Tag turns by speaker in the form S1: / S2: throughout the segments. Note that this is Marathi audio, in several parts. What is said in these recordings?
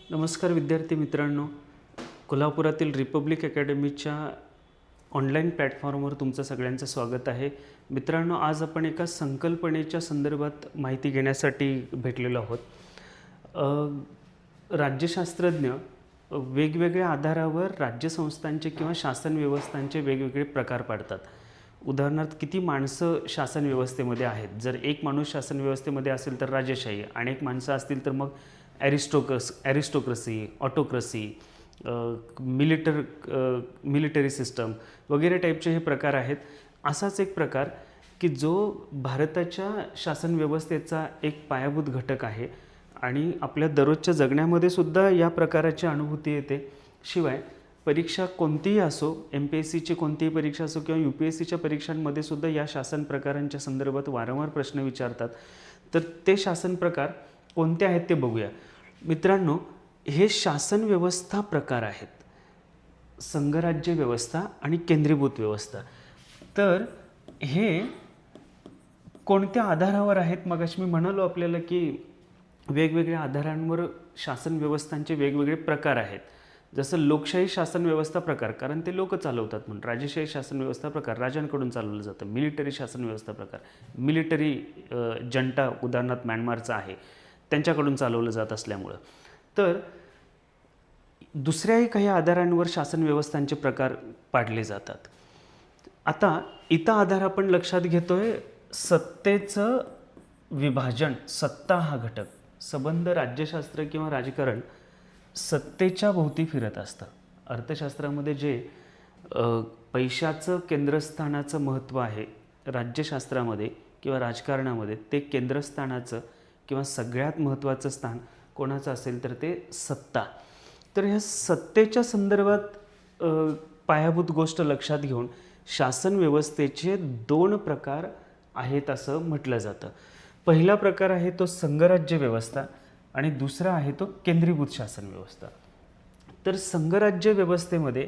S1: नमस्कार विद्यार्थी मित्रांनो, कोल्हापुरातील रिपब्लिक अकॅडमीच्या ऑनलाईन प्लॅटफॉर्मवर तुमचं सगळ्यांचं स्वागत आहे. मित्रांनो, आज आपण एका संकल्पनेच्या संदर्भात माहिती घेण्यासाठी भेटलेलो आहोत. राज्यशास्त्रज्ञ वेगवेगळ्या आधारावर राज्यसंस्थांचे किंवा शासन व्यवस्थांचे वेगवेगळे प्रकार पाडतात. उदाहरणार्थ, किती माणसं शासन व्यवस्थेमध्ये आहेत. जर एक माणूस शासन व्यवस्थेमध्ये असेल तर राजेशाही, अनेक माणसं असतील तर मग ॲरिस्टोक्रसी, ऑटोक्रसी, मिलिटरी सिस्टम वगैरे टाईपचे हे प्रकार आहेत. असाच एक प्रकार की जो भारताच्या शासन व्यवस्थेचा एक पायाभूत घटक आहे आणि आपल्या दररोजच्या जगण्यामध्ये सुद्धा या प्रकाराची अनुभूती येते. शिवाय परीक्षा कोणतीही असो, MPSCची कोणतीही परीक्षा असो किंवा UPSCच्या परीक्षांमध्ये सुद्धा या शासन प्रकारांच्या संदर्भात वारंवार प्रश्न विचारतात. तर ते शासन प्रकार कोणते आहेत ते बघूया. मित्रांनो, हे शासन व्यवस्था प्रकार आहेत: संघराज्य व्यवस्था आणि केंद्रीभूत व्यवस्था. तर हे कोणत्या आधारावर आहेत? मगाशी मी म्हणालो आपल्याला की वेगवेगळ्या आधारांवर शासन व्यवस्थांचे वेगवेगळे प्रकार आहेत. जसं लोकशाही शासन व्यवस्था प्रकार, कारण ते लोक चालवतात म्हणून. राजेशाही शासन व्यवस्था प्रकार, राजांकडून चालवलं जातं. मिलिटरी शासन व्यवस्था प्रकार, मिलिटरी जंटा उदाहरणार्थ म्यानमारचा आहे, त्यांच्याकडून चालवलं जात असल्यामुळं. तर दुसऱ्याही काही आधारांवर शासन व्यवस्थांचे प्रकार पाडले जातात. आता इथं आधार आपण लक्षात घेतोय सत्तेचं विभाजन. सत्ता हा घटक, संबंध राज्यशास्त्र किंवा राजकारण सत्तेच्या भोवती फिरत असतं. अर्थशास्त्रामध्ये जे पैशाचं केंद्रस्थानाचं महत्त्व आहे, राज्यशास्त्रामध्ये किंवा राजकारणामध्ये ते केंद्रस्थानाचं किंवा सगळ्यात महत्त्वाचं स्थान कोणाचं असेल तर ते सत्ता. तर ह्या सत्तेच्या संदर्भात पायाभूत गोष्ट लक्षात घेऊन शासन व्यवस्थेचे 2 प्रकार आहेत असं म्हटलं जातं. पहिला प्रकार आहे तो संघराज्य व्यवस्था आणि दुसरा आहे तो केंद्रीभूत शासन व्यवस्था. तर संघराज्य व्यवस्थेमध्ये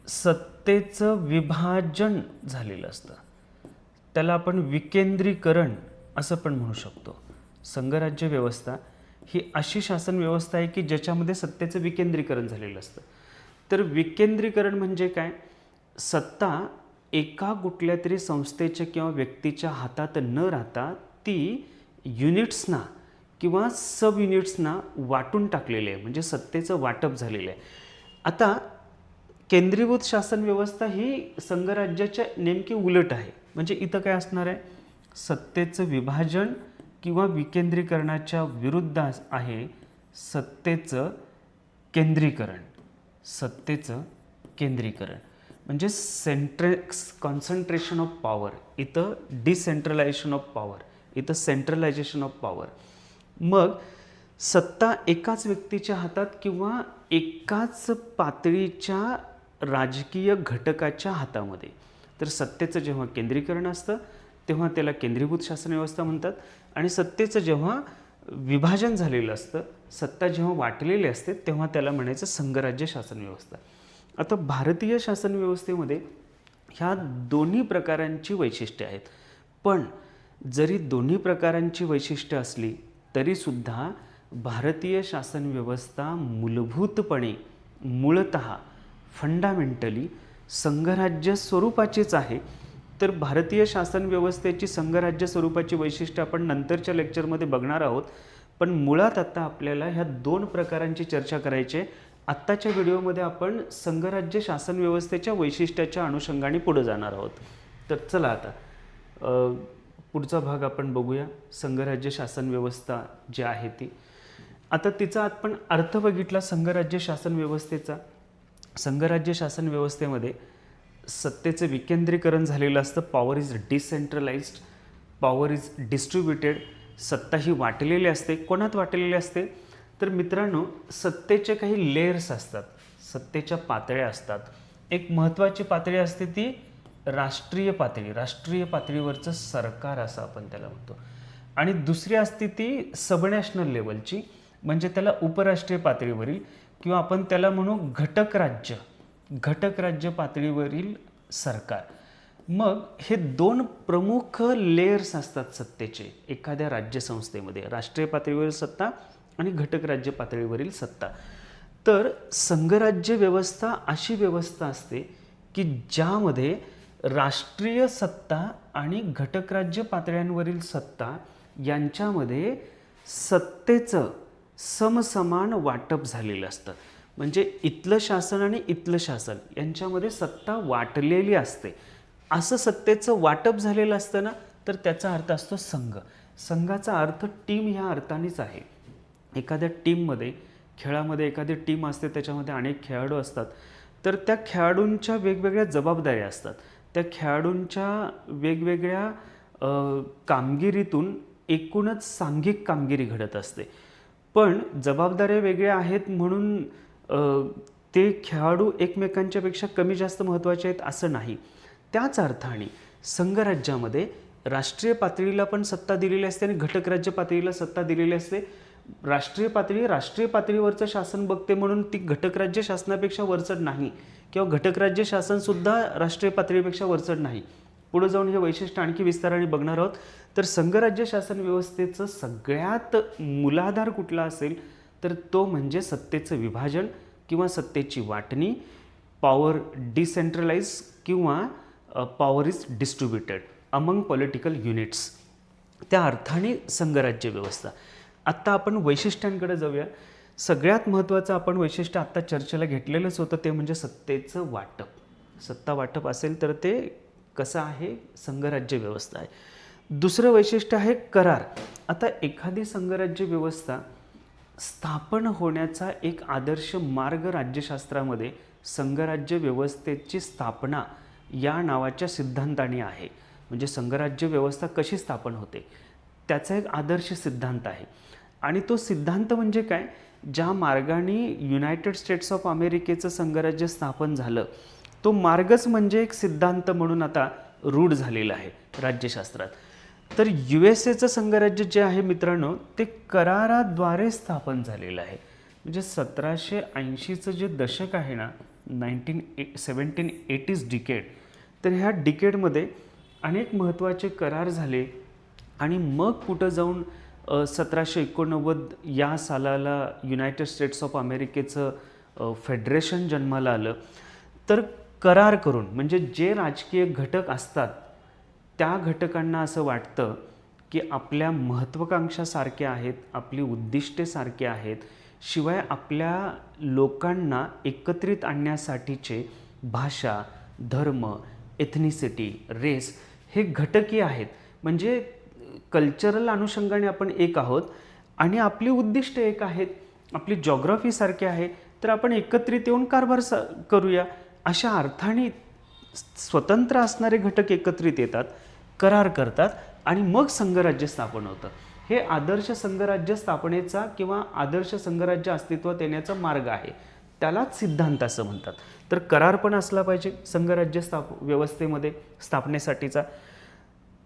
S1: सत्तेचं विभाजन झालेलं असतं. त्याला आपण विकेंद्रीकरण असं पण म्हणू शकतो. संघराज्य व्यवस्था ही अशी शासन व्यवस्था आहे की ज्याच्यामध्ये सत्तेचं विकेंद्रीकरण झालेलं असतं. तर विकेंद्रीकरण म्हणजे काय? सत्ता एका कुठल्या तरी संस्थेच्या किंवा व्यक्तीच्या हातात न राहता ती युनिट्सना किंवा सब युनिट्सना वाटून टाकलेले आहे, म्हणजे सत्तेचं वाटप झालेलं आहे. आता केंद्रीभूत शासन व्यवस्था ही संघराज्याच्या नेमकी उलट आहे. म्हणजे इथं काय असणार आहे? सत्तेचं विभाजन किंवा विकेंद्रीकरणाच्या विरुद्ध आहे सत्तेचं केंद्रीकरण. सत्तेचं केंद्रीकरण म्हणजे कॉन्सन्ट्रेशन ऑफ पॉवर. इथं डिसेंट्रलायझेशन ऑफ पॉवर, इथं सेंट्रलायझेशन ऑफ पॉवर. मग सत्ता एकाच व्यक्तीच्या हातात किंवा एकाच पातळीच्या राजकीय घटकाच्या हातामध्ये. तर सत्तेचं जेव्हा केंद्रीकरण असतं तेव्हा त्याला केंद्रीभूत शासन व्यवस्था म्हणतात आणि सत्तेचं जेव्हा विभाजन झालेलं असतं, सत्ता जेव्हा वाटलेली असते तेव्हा त्याला म्हणायचं संघराज्य शासन व्यवस्था. आता भारतीय शासन व्यवस्थेमध्ये ह्या दोन्ही प्रकारांची वैशिष्ट्ये आहेत. पण जरी दोन्ही प्रकारांची वैशिष्ट्ये असली तरीसुद्धा भारतीय शासन व्यवस्था मूलभूतपणे मूळतः फंडामेंटली संघराज्य स्वरूपाचीच आहे. तर भारतीय शासन व्यवस्थेची संघराज्य स्वरूपाची वैशिष्ट्ये आपण नंतरच्या लेक्चरमध्ये बघणार आहोत. पण मुळात आता आपल्याला ह्या 2 प्रकारांची चर्चा करायची आहे. आत्ताच्या व्हिडिओमध्ये आपण संघराज्य शासन व्यवस्थेच्या वैशिष्ट्याच्या अनुषंगाने पुढे जाणार आहोत. तर चला आता पुढचा भाग आपण बघूया. संघराज्य शासन व्यवस्था जी आहे ती. आता तिचा आपण अर्थ बघितला संघराज्य शासन व्यवस्थेचा. संघराज्य शासन व्यवस्थेमध्ये सत्तेचं विकेंद्रीकरण झालेलं असतं. Power is decentralised, power is distributed. सत्ता ही वाटलेली असते. कोणात वाटलेली असते? तर मित्रांनो, सत्तेचे काही लेयर्स असतात, सत्तेच्या पातळ्या असतात. एक महत्त्वाची पातळी असते ती राष्ट्रीय पातळी, राष्ट्रीय पातळीवरचं सरकार असं आपण त्याला म्हणतो. आणि दुसरी असते ती सबनॅशनल लेवलची, म्हणजे त्याला उपराष्ट्रीय पातळीवरील किंवा आपण त्याला म्हणू घटक राज्य पातळीवरील सरकार. मग हे 2 प्रमुख लेयर्स असतात सत्तेचे एखाद्या राज्यसंस्थेमध्ये. राष्ट्रीय पातळीवरील सत्ता आणि घटक राज्य पातळीवरील सत्ता. तर संघराज्य व्यवस्था अशी व्यवस्था असते की ज्यामध्ये राष्ट्रीय सत्ता आणि घटक राज्य पातळ्यांवरील सत्ता यांच्यामध्ये सत्तेचं समसमान वाटप झालेलं असतं. म्हणजे इथलं शासन आणि इथलं शासन यांच्यामध्ये सत्ता वाटलेली असते. असं सत्तेचं वाटप झालेलं असतं ना, तर त्याचा अर्थ असतो संघ. संघाचा अर्थ टीम ह्या अर्थानेच आहे. एखाद्या टीममध्ये, खेळामध्ये एखादी टीम असते, त्याच्यामध्ये अनेक खेळाडू असतात. तर त्या खेळाडूंच्या वेगवेगळ्या जबाबदाऱ्या असतात. त्या खेळाडूंच्या वेगवेगळ्या कामगिरीतून एकूणच सांघिक कामगिरी घडत असते. पण जबाबदाऱ्या वेगळ्या आहेत म्हणून ते खेळाडू एकमेकांच्या पेक्षा कमी जास्त महत्त्वाचे आहेत असं नाही. त्याच अर्थाने संघराज्यामध्ये राष्ट्रीय पातळीला पण सत्ता दिलेली असते आणि घटक राज्य पातळीला सत्ता दिलेली असते. राष्ट्रीय पातळीवरचं शासन बघते म्हणून ती घटक राज्य शासनापेक्षा वरचढ नाही, किंवा घटक राज्य शासनसुद्धा राष्ट्रीय पातळीपेक्षा वरचढ नाही. पुढे जाऊन हे वैशिष्ट्य आणखी विस्ताराने बघणार आहोत. तर संघराज्य शासन व्यवस्थेचं सगळ्यात मूलाधार कुठला असेल तर तो म्हणजे सत्तेचं विभाजन किंवा सत्तेची वाटणी, पॉवर डिसेंट्रलाइज किंवा power is distributed among political units. त्या अर्थाने संघराज्य व्यवस्था. आत्ता आपण वैशिष्ट्यांकडे जाऊया. सगळ्यात महत्त्वाचं आपण वैशिष्ट्य आत्ता चर्चेला घेतलेलंच होतं, ते म्हणजे सत्तेचं वाटप. सत्ता वाटप असेल तर ते कसं आहे, संघराज्य व्यवस्था आहे. दुसरं वैशिष्ट्य आहे करार. आता एखादी संघराज्य व्यवस्था स्थापन होण्याचा एक आदर्श मार्ग राज्यशास्त्रामध्ये संघराज्य व्यवस्थेची स्थापना या नावाच्या सिद्धांताने आहे. म्हणजे संघराज्य व्यवस्था कशी स्थापन होते त्याचा एक आदर्श सिद्धांत आहे. आणि तो सिद्धांत म्हणजे काय, ज्या मार्गाने युनायटेड स्टेट्स ऑफ अमेरिकेचं संघराज्य स्थापन झालं तो मार्गच म्हणजे एक सिद्धांत म्हणून आता रूढ झालेला आहे राज्यशास्त्रात. तर USA संघराज्य जे आहे मित्रांनो, ते कराराद्वारे स्थापन झालेलं आहे. म्हणजे 1780चं जे दशक आहे ना, 1780s डिकेड, तर ह्या डिकेडमध्ये अनेक महत्त्वाचे करार झाले आणि मग कुठं जाऊन 1789 या सालाला युनायटेड स्टेट्स ऑफ अमेरिकेचं फेडरेशन जन्माला आलं. तर करार करून, म्हणजे जे राजकीय घटक असतात त्या घटकांना असं वाटतं की आपल्या महत्त्वाकांक्षा सारख्या आहेत, आपली उद्दिष्टे सारखी आहेत, शिवाय आपल्या लोकांना एकत्रित आणण्यासाठीचे भाषा, धर्म, एथनिसिटी, रेस हे घटकही आहेत. म्हणजे कल्चरल अनुषंगाने आपण एक आहोत आणि आपली उद्दिष्टे एक आहेत, आपली जॉग्राफी सारखी आहे, तर आपण एकत्रित येऊन कारभार करूया. अशा अर्थाने स्वतंत्र असणारे घटक एकत्रित येतात, करार करतात आणि मग संघराज्य स्थापन होतं. हे आदर्श संघराज्य स्थापनेचा किंवा आदर्श संघराज्य अस्तित्वात येण्याचा मार्ग आहे. त्यालाच सिद्धांत असं म्हणतात. तर करार पण असला पाहिजे संघराज्य व्यवस्थेमध्ये स्थापनेसाठीचा.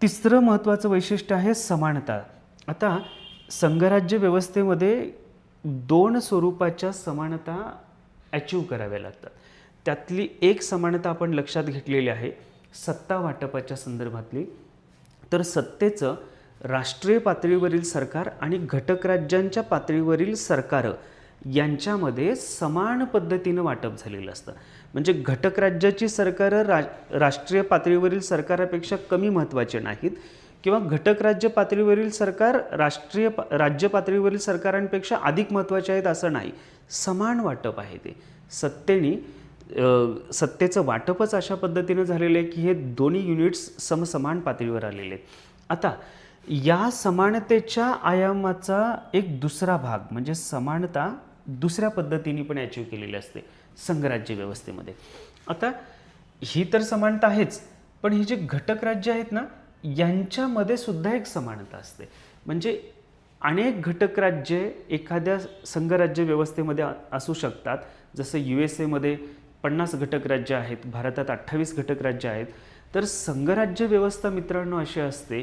S1: तिसरं महत्त्वाचं वैशिष्ट्य आहे समानता. आता संघराज्य व्यवस्थेमध्ये 2 स्वरूपाच्या समानता अचीव कराव्या लागतात. त्यातली एक समानता आपण लक्षात घेतलेली आहे सत्ता वाटपाच्या संदर्भातली. तर सत्तेचं राष्ट्रीय पातळीवरील सरकार आणि घटक राज्यांच्या पातळीवरील सरकार यांच्यामध्ये समान पद्धतीनं वाटप झालेलं असतं. म्हणजे घटक राज्याची सरकारं राष्ट्रीय पातळीवरील सरकारापेक्षा कमी महत्त्वाचे नाहीत किंवा घटक राज्य पातळीवरील सरकार राज्य पातळीवरील सरकारांपेक्षा अधिक महत्त्वाचे आहेत असं नाही. समान वाटप आहे ते. सत्तेचं वाटपच अशा पद्धतीनं झालेलं आहे की हे दोन्ही युनिट्स समसमान पातळीवर आलेले आहेत. आता या समानतेच्या आयामाचा एक दुसरा भाग म्हणजे समानता दुसऱ्या पद्धतीने पण अचीव केलेली असते संघराज्य व्यवस्थेमध्ये. आता ही तर समानता आहेच, पण ही जे घटक राज्य आहेत ना यांच्यामध्ये सुद्धा एक समानता असते. म्हणजे अनेक घटक राज्ये एखाद्या संघराज्य व्यवस्थेमध्ये असू शकतात. जसं USA 50 घटक राज्य आहेत, भारतात 28 घटक राज्य आहेत. तर संघराज्य व्यवस्था मित्रांनो अशी असते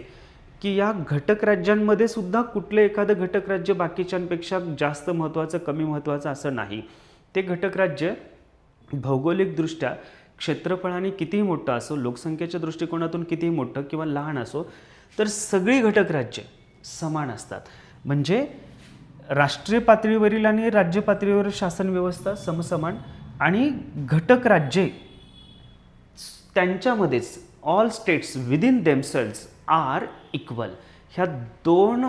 S1: की या घटक राज्यांमध्ये सुद्धा कुठलं एखादं घटक राज्य बाकीच्यांपेक्षा जास्त महत्त्वाचं, कमी महत्त्वाचं असं नाही. ते घटक राज्य भौगोलिकदृष्ट्या क्षेत्रफळाने कितीही मोठं असो, लोकसंख्येच्या दृष्टिकोनातून कितीही मोठं किंवा लहान असो, तर सगळी घटक राज्य समान असतात. म्हणजे राष्ट्रीय पातळीवरील आणि राज्य पातळीवर शासन व्यवस्था समसमान आणि घटक राज्ये त्यांच्यामध्येच all states within themselves are equal, ह्या दोन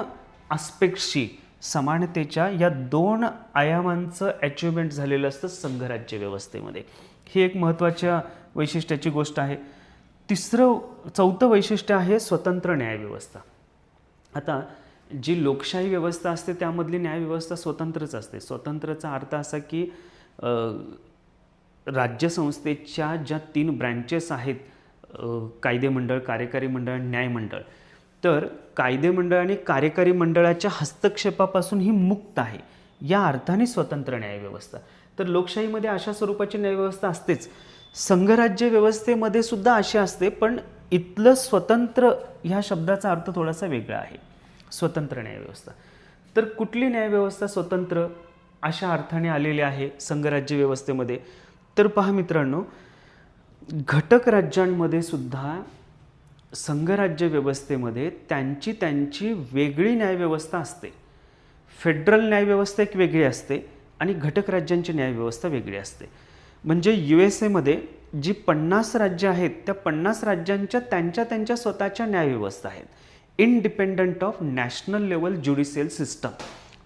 S1: आस्पेक्ट्सची समानतेच्या या दोन आयामांचं अचिव्हमेंट झालेलं असतं संघराज्य व्यवस्थेमध्ये. ही एक महत्त्वाच्या वैशिष्ट्याची गोष्ट आहे. चौथं वैशिष्ट्य आहे स्वतंत्र न्यायव्यवस्था. आता जी लोकशाही व्यवस्था असते त्यामधली न्यायव्यवस्था स्वतंत्रच असते. स्वतंत्रचा अर्थ असा की राज्यसंस्थेच्या ज्या 3 ब्रँचेस आहेत, कायदे मंडळ, कार्यकारी मंडळ आणि न्यायमंडळ, तर कायदे मंडळ आणि कार्यकारी मंडळाच्या हस्तक्षेपापासून ही मुक्त आहे. या अर्थाने स्वतंत्र न्यायव्यवस्था. तर लोकशाहीमध्ये अशा स्वरूपाची न्यायव्यवस्था असतेच. संघराज्य व्यवस्थेमध्ये सुद्धा अशी असते, पण इथलं स्वतंत्र ह्या शब्दाचा अर्थ थोडासा वेगळा आहे. स्वतंत्र न्यायव्यवस्था. तर कुठली न्यायव्यवस्था स्वतंत्र अशा अर्थाने आलेली आहे संघराज्य व्यवस्थेमध्ये? तर पहा मित्रांनो, घटक राज्यांमध्ये सुद्धा संघराज्य व्यवस्थेमध्ये त्यांची वेगळी न्यायव्यवस्था असते. फेडरल न्यायव्यवस्था एक वेगळी असते आणि घटक राज्यांची न्यायव्यवस्था वेगळी असते. म्हणजे USA जी 50 राज्य आहेत त्या 50 राज्यांच्या त्यांच्या स्वतःच्या न्यायव्यवस्था आहेत. Independent of national level judicial system.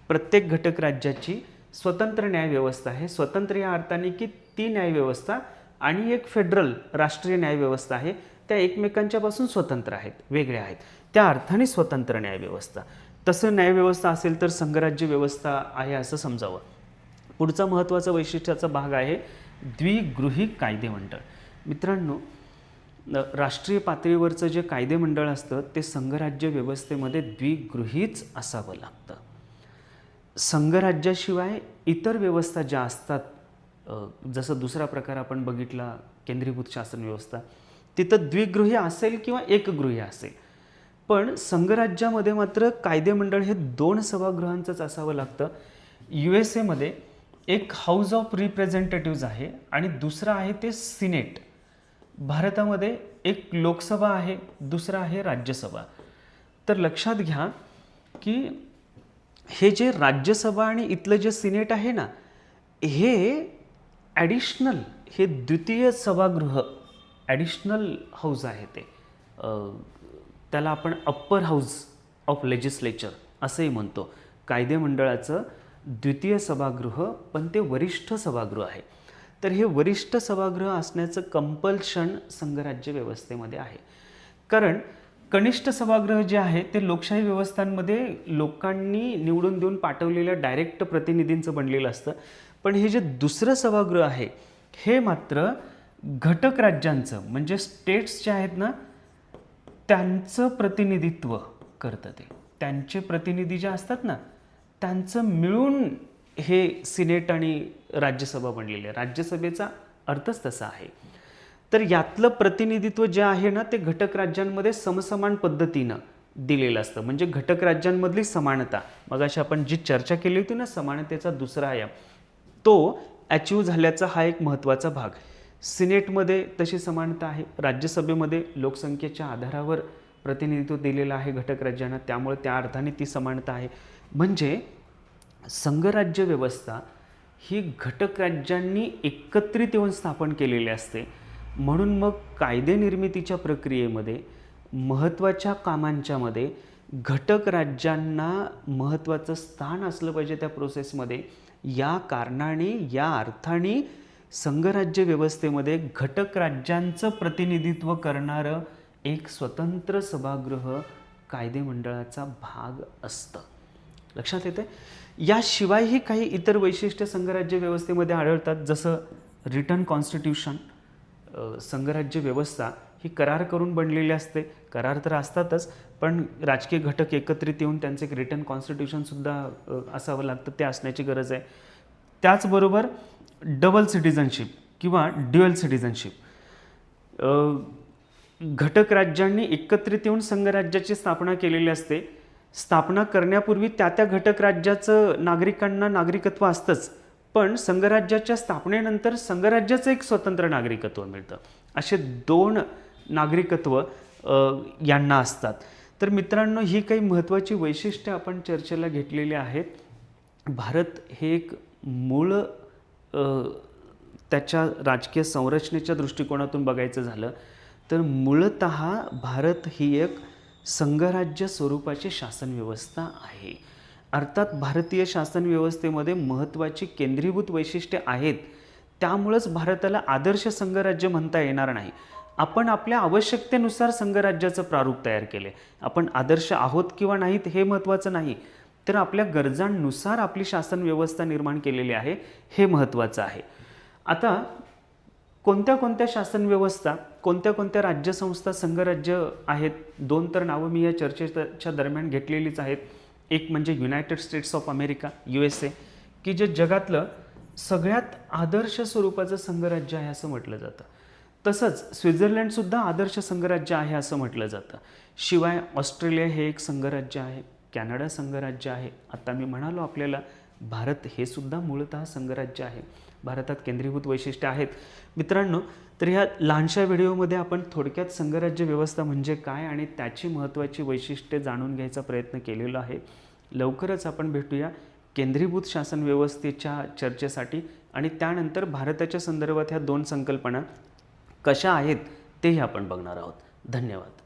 S1: प्रत्येक घटक राज्याची स्वतंत्र न्यायव्यवस्था आहे. स्वतंत्र या अर्थाने की ती न्यायव्यवस्था आणि एक फेडरल राष्ट्रीय न्यायव्यवस्था आहे, त्या एकमेकांच्यापासून स्वतंत्र आहेत, वेगळ्या आहेत. त्या अर्थाने स्वतंत्र न्यायव्यवस्था. तसं न्यायव्यवस्था असेल तर संघराज्य व्यवस्था आहे असं समजावं. पुढचा महत्त्वाचा वैशिष्ट्याचा भाग आहे द्विगृही कायदेमंडळ. मित्रांनो, राष्ट्रीय पातळीवरचं जे कायदेमंडळ असतं ते संघराज्य व्यवस्थेमध्ये द्विगृहीच असावं लागतं. संघराज्याशिवाय इतर व्यवस्था ज्या असतात, जसं दुसरा प्रकार आपण बघितला केंद्रीभूत शासन व्यवस्था, तिथं द्विगृही असेल किंवा एकगृही असेल. पण संघराज्यामध्ये मात्र कायदेमंडळ हे 2 सभागृहांचंच असावं लागतं. USA एक हाऊस ऑफ रिप्रेझेंटेटिव्ज आहे आणि दुसरं आहे ते सिनेट. भारतामध्ये एक लोकसभा आहे, दुसरं आहे राज्यसभा. तर लक्षात घ्या की हे जे राज्यसभा आणि इथलं जे सिनेट आहे ना, हे ॲडिशनल, हे द्वितीय सभागृह, ॲडिशनल हाऊस आहे ते. त्याला आपण अप्पर हाऊस ऑफ लेजिस्लेचर असंही म्हणतो. कायदेमंडळाचं द्वितीय सभागृह, पण ते वरिष्ठ सभागृह आहे. तर हे वरिष्ठ सभागृह असण्याचं कंपल्शन संघराज्य व्यवस्थेमध्ये आहे. कारण कनिष्ठ सभागृह जे आहे ते लोकशाही व्यवस्थांमध्ये लोकांनी निवडून देऊन पाठवलेल्या डायरेक्ट प्रतिनिधींचं बनलेलं असतं. पण हे जे दुसरं सभागृह आहे हे मात्र घटक राज्यांचं, म्हणजे स्टेट्स जे आहेत ना त्यांचं प्रतिनिधित्व करतं. ते त्यांचे प्रतिनिधी जे असतात ना त्यांचं मिळून हे सिनेट आणि राज्यसभा बनलेली आहे. राज्यसभेचा अर्थच तसा आहे. तर यातलं प्रतिनिधित्व जे आहे ना ते घटक राज्यांमध्ये समसमान पद्धतीनं दिलेलं असतं. म्हणजे घटक राज्यांमधली समानता, मगाशी आपण जी चर्चा केली होती ना समानतेचा दुसरा आयाम, तो अचीव झाल्याचा हा एक महत्त्वाचा भाग. सिनेटमध्ये तशी समानता आहे. राज्यसभेमध्ये लोकसंख्येच्या आधारावर प्रतिनिधित्व दिलेलं आहे घटक राज्यांना, त्यामुळे त्या अर्थाने ती समानता आहे. म्हणजे संघराज्य व्यवस्था ही घटक राज्यांनी एकत्रित येऊन स्थापन केलेली असते. म्हणून मग कायदे निर्मितीच्या प्रक्रियेमध्ये महत्त्वाच्या कामांच्यामध्ये घटक राज्यांना महत्त्वाचं स्थान असलं पाहिजे त्या प्रोसेसमध्ये. या कारणाने, या अर्थाने संघराज्य व्यवस्थेमध्ये घटक राज्यांचं प्रतिनिधित्व करणारं एक स्वतंत्र सभागृह कायदेमंडळाचा भाग असतं. लक्षात येते? याशिवायही काही इतर वैशिष्ट्य संघराज्य व्यवस्थेमध्ये आढळतात. जसं रिटन कॉन्स्टिट्यूशन. संघराज्य व्यवस्था ही करार करून बनलेली असते. करार तर असतातच, पण राजकीय घटक एकत्रित येऊन त्यांचं एक रिटन कॉन्स्टिट्यूशनसुद्धा असावं लागतं. ते असण्याची गरज आहे. त्याचबरोबर डबल सिटिझनशिप किंवा ड्युअल सिटिझनशिप. घटक राज्यांनी एकत्रित येऊन संघराज्याची स्थापना केलेली असते. स्थापना करण्यापूर्वी त्या घटक राज्याचं नागरिकांना नागरिकत्व असतंच, पण संघराज्याच्या स्थापनेनंतर संघराज्याचं एक स्वतंत्र नागरिकत्व मिळतं. असे 2 नागरिकत्व यांना असतात. तर मित्रांनो, ही काही महत्त्वाची वैशिष्ट्ये आपण चर्चेला घेतलेली आहेत. भारत हे एक मूळ त्याच्या राजकीय संरचनेच्या दृष्टिकोनातून बघायचं झालं तर मूळतः भारत ही एक संघराज्य स्वरूपाची शासन व्यवस्था आहे. अर्थात भारतीय शासन व्यवस्थेमध्ये महत्त्वाची केंद्रीभूत वैशिष्ट्ये आहेत, त्यामुळंच भारताला आदर्श संघराज्य म्हणता येणार नाही. आपण आपल्या आवश्यकतेनुसार संघराज्याचं प्रारूप तयार केले. आपण आदर्श आहोत किंवा नाहीत हे महत्त्वाचं नाही, तर आपल्या गरजांनुसार आपली शासन व्यवस्था निर्माण केलेली आहे हे महत्त्वाचं आहे. आता कोणत्या कोणत्या शासन व्यवस्था, कोणत्या कोणत्या राज्यसंस्था संघराज्य आहेत, 2 तर नावं मी या चर्चेच्या दरम्यान घेतलेलीच आहेत. एक म्हणजे United states of America USA, की जे जगातलं सगळ्यात आदर्श स्वरूपाचं संघराज्य आहे असं म्हटलं जातं. तसंच स्वित्झर्लंडसुद्धा आदर्श संघराज्य आहे असं म्हटलं जातं. शिवाय ऑस्ट्रेलिया हे एक संघराज्य आहे, कॅनडा संघराज्य आहे. आता मी म्हणालो आपल्याला भारत हे सुद्धा मूळतः संघराज्य आहे. भारतात केंद्रीभूत वैशिष्ट्ये आहेत. मित्रांनो, तर ह्या लहानशा व्हिडिओमध्ये आपण थोडक्यात संघराज्य व्यवस्था म्हणजे काय आणि त्याची महत्त्वाची वैशिष्ट्ये जाणून घ्यायचा प्रयत्न केलेला आहे. लवकरच आपण भेटूया केंद्रीभूत शासन व्यवस्थेच्या चर्चेसाठी आणि त्यानंतर भारताच्या संदर्भात ह्या 2 संकल्पना कशा आहेत तेही आपण बघणार आहोत. धन्यवाद.